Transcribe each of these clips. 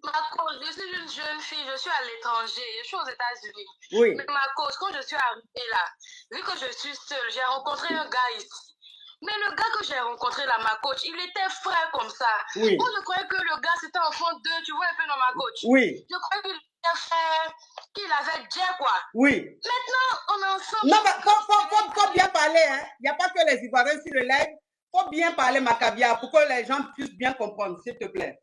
Ma cause, je suis une jeune fille, je suis à l'étranger, je suis aux États-Unis. Oui. Mais ma cause, quand je suis arrivée là, vu que je suis seule, j'ai rencontré un gars ici. Mais le gars que j'ai rencontré là, ma coach, il était frais comme ça. Oui. Moi, je croyais que le gars, c'était enfant 2, tu vois un peu dans ma coach. Oui. Je croyais qu'il était frais, qu'il avait déjà quoi. Oui. Maintenant, on est ensemble. Non, mais faut bien parler, hein. Il n'y a pas que les Ivoiriens sur le live. Faut bien parler, Macabia, pour que les gens puissent bien comprendre, s'il te plaît.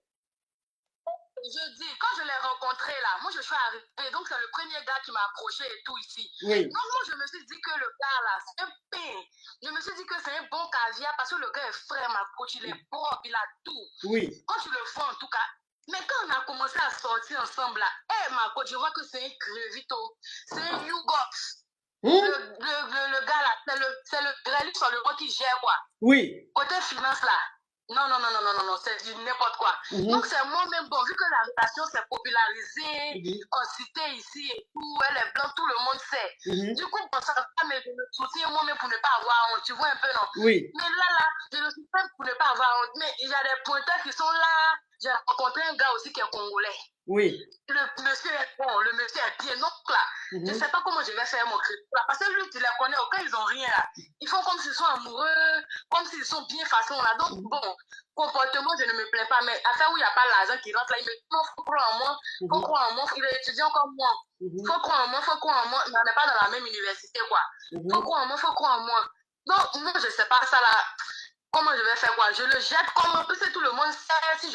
Je dis, quand je l'ai rencontré là, moi je suis arrivée, donc c'est le premier gars qui m'a approché et tout ici. Oui. Donc moi je me suis dit que le gars là, c'est un pain. Je me suis dit que c'est un bon caviar parce que le gars est frais, ma coach, il est propre, il a tout. Oui. Quand tu le fais en tout cas. Mais quand on a commencé à sortir ensemble là, ma coach, je vois que c'est un crevito, c'est un Yougox. Le gars là, c'est le Grelux sur le roi qui gère quoi. Oui. Côté finance là. Non, c'est du n'importe quoi. Donc, c'est moi-même, bon, vu que la relation s'est popularisée en cité ici et tout, elle est blanche, tout le monde sait. Du coup, bon, ça va, mais je me soutiens moi-même pour ne pas avoir honte, tu vois un peu, non? Oui. Mais là, je me soutiens pour ne pas avoir honte. Mais il y a des pointeurs qui sont là. J'ai rencontré un gars aussi qui est congolais. Oui. Le monsieur est bon, le monsieur est bien. Donc là, je ne sais pas comment je vais faire mon crédit. Parce que lui, tu les connais, aucun, ils n'ont rien là. Ils font comme s'ils sont amoureux, comme s'ils sont bien façons là. Donc, bon, comportement, je ne me plains pas. Mais affaire où il n'y a pas l'argent qui rentre là, il me dit, non, faut croire en moi, faut croire en moi. Il est étudiant comme moi. Faut croire en moi, faut croire en moi. Mais on n'est pas dans la même université, quoi. Faut croire en moi, faut croire en moi. Donc, moi, je ne sais pas ça là. Comment je vais faire quoi? Je le jette comme un peu, c'est tout le monde sait.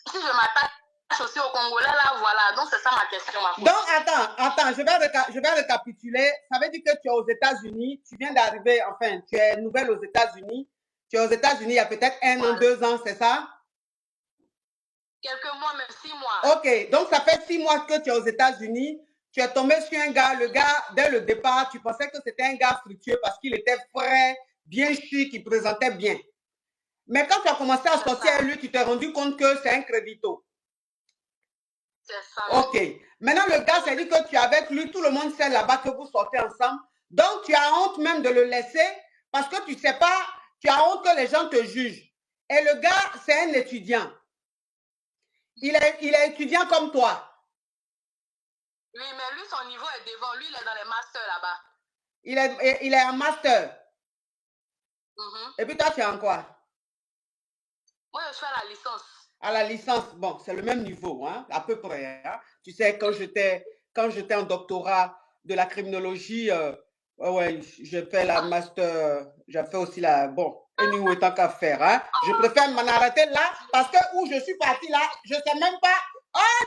Si je m'attaque aussi au Congolais, là, voilà. Donc, c'est ça ma question. Donc, attends, je vais récapituler. Ça veut dire que tu es aux États-Unis, tu viens d'arriver, enfin, tu es nouvelle aux États-Unis. Tu es aux États-Unis il y a peut-être 1 an, 2 ans, c'est ça? Quelques mois, même 6 mois. Ok, donc ça fait 6 mois que tu es aux États-Unis. Tu es tombé sur un gars, le gars, dès le départ, tu pensais que c'était un gars fructueux parce qu'il était frais, bien chic, il présentait bien. Mais quand tu as commencé à sortir avec lui, tu t'es rendu compte que c'est un crédito. C'est ça. Ok. Maintenant, le gars s'est dit que tu es avec lui, tout le monde sait là-bas que vous sortez ensemble. Donc, tu as honte même de le laisser parce que tu ne sais pas, tu as honte que les gens te jugent. Et le gars, c'est un étudiant. Il est étudiant comme toi. Oui, mais lui, son niveau est devant. Lui, il est dans les masters là-bas. Il est en master. Et puis toi, tu es en quoi? Moi, je suis à la licence. À la licence, bon, c'est le même niveau, hein, à peu près. Hein. Tu sais, quand j'étais en doctorat de la criminologie, ouais, j'ai fait la master, j'ai fait aussi la, bon, anyway, tant qu'à faire, hein. Je préfère m'en arrêter là, parce que où je suis partie là, je ne sais même pas. Oh,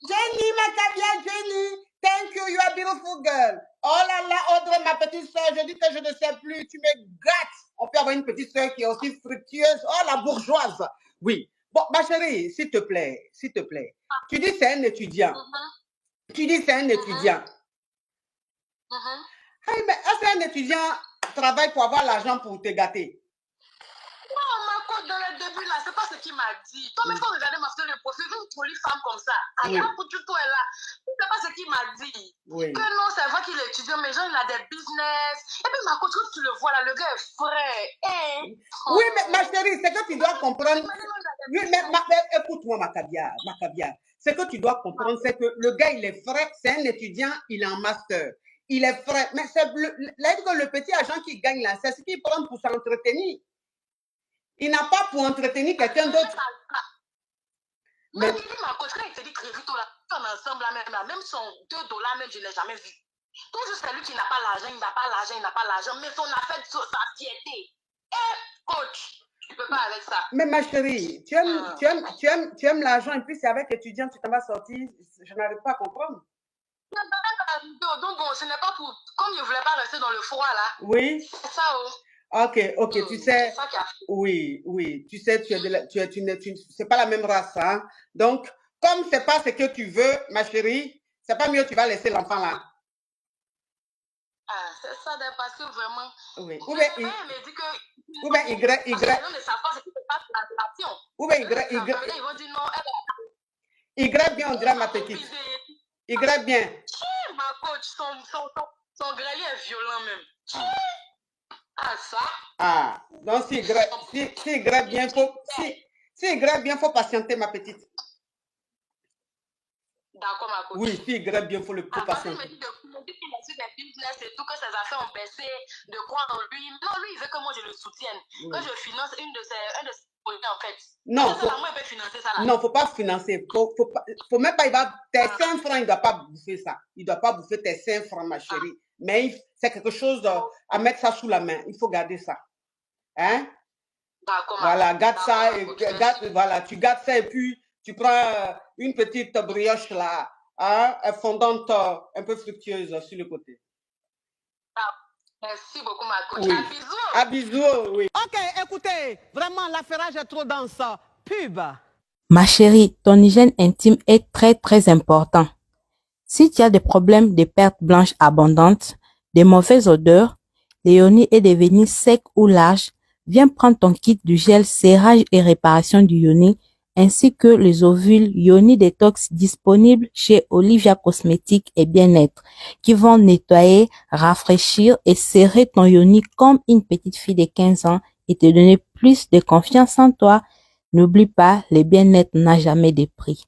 Jenny, Macabia, Jenny, thank you, you are a beautiful girl. Oh là là, Audrey, ma petite soeur, je dis que je ne sais plus, tu me gâtes. On peut avoir une petite soeur qui est aussi fructueuse. Oh, la bourgeoise. Oui. Bon, ma chérie, s'il te plaît. Tu dis c'est un étudiant. Tu dis c'est un étudiant. Hey, mais est-ce qu'un étudiant travaille pour avoir l'argent pour te gâter? Non, ma coach, dans le début, là, c'est pas ce qu'il m'a dit. Toi, mais il faut regarder ma fille de profil, une jolie femme comme ça. Il y a un coup de tout est là. C'est pas ce qu'il m'a dit. Oui. Que non, c'est vrai qu'il est étudiant, mais genre, il a des business. Et puis, ma coach, quand tu le vois là, le gars est frais. Oui, mais ma chérie, c'est que tu dois comprendre. Oui, mais écoute-moi, Macabia. Ce que tu dois comprendre, c'est que le gars, il est frais, c'est un étudiant, il est en master. Il est frais. Mais c'est le petit agent qui gagne là, c'est ce qu'il prend pour s'entretenir. Il n'a pas pour entretenir quelqu'un d'autre. Mais il dit, ma coach, quand il te dit que là, on est ensemble là, même son $2, même, je ne l'ai jamais vu. Toujours c'est lui qui n'a pas l'argent, mais son affaire de sa fierté. Coach, tu ne peux pas avec ça. Mais ma chérie, tu aimes l'argent et puis c'est avec étudiant tu t'en vas sortir. Je n'arrive pas à comprendre. Donc bon, ce n'est pas pour... Comme je ne voulais pas rester dans le froid là. Oui. C'est ça, Ok, tu sais. Oui, tu sais, c'est pas la même race, hein. Donc, comme c'est pas ce que tu veux, ma chérie, c'est pas mieux, tu vas laisser l'enfant là. Ah, c'est ça, parce que vraiment. Oui. Ou bien Y. Ou bien Y. Ils ne savent pas ce qui se passe dans la relation. Ou bien Y. Ils vont dire non, Y bien, on dirait ma petite. Y bien. Ma coach, son grelier est violent même. Ah, ça? Ah, donc si Y bien, faut patienter, ma petite. D'accord, ma coach. Oui, s'il gratte bien, il faut le Parce qu'il patienter. me dit qu'il a su des business et tout, que ses affaires ont baissé, de croire en lui. Non, lui, il veut que moi je le soutienne. Que je finance un de ses projets, en fait. Non, Moi, il peut financer ça là. Non, faut pas financer. Faut même pas, tes 5 francs, il ne doit pas bouffer ça. Il ne doit pas bouffer tes 5 francs, ma chérie. Mais c'est quelque chose à mettre ça sous la main. Il faut garder ça. Hein? Voilà, garde ça. Voilà, tu gardes ça et puis tu prends une petite brioche là, hein, fondante, un peu fructueuse sur le côté. Merci beaucoup, ma coach. Oui. À bisous. À bisous, oui. Ok, écoutez, vraiment, l'affairage est trop dense. Pub. Ma chérie, ton hygiène intime est très important. Si tu as des problèmes de pertes blanches abondantes, des mauvaises odeurs, les yoni est devenu sec ou large, viens prendre ton kit du gel serrage et réparation du yoni, ainsi que les ovules Yoni Detox disponibles chez Olivia Cosmétiques et Bien-être, qui vont nettoyer, rafraîchir et serrer ton yoni comme une petite fille de 15 ans et te donner plus de confiance en toi. N'oublie pas, le bien-être n'a jamais de prix.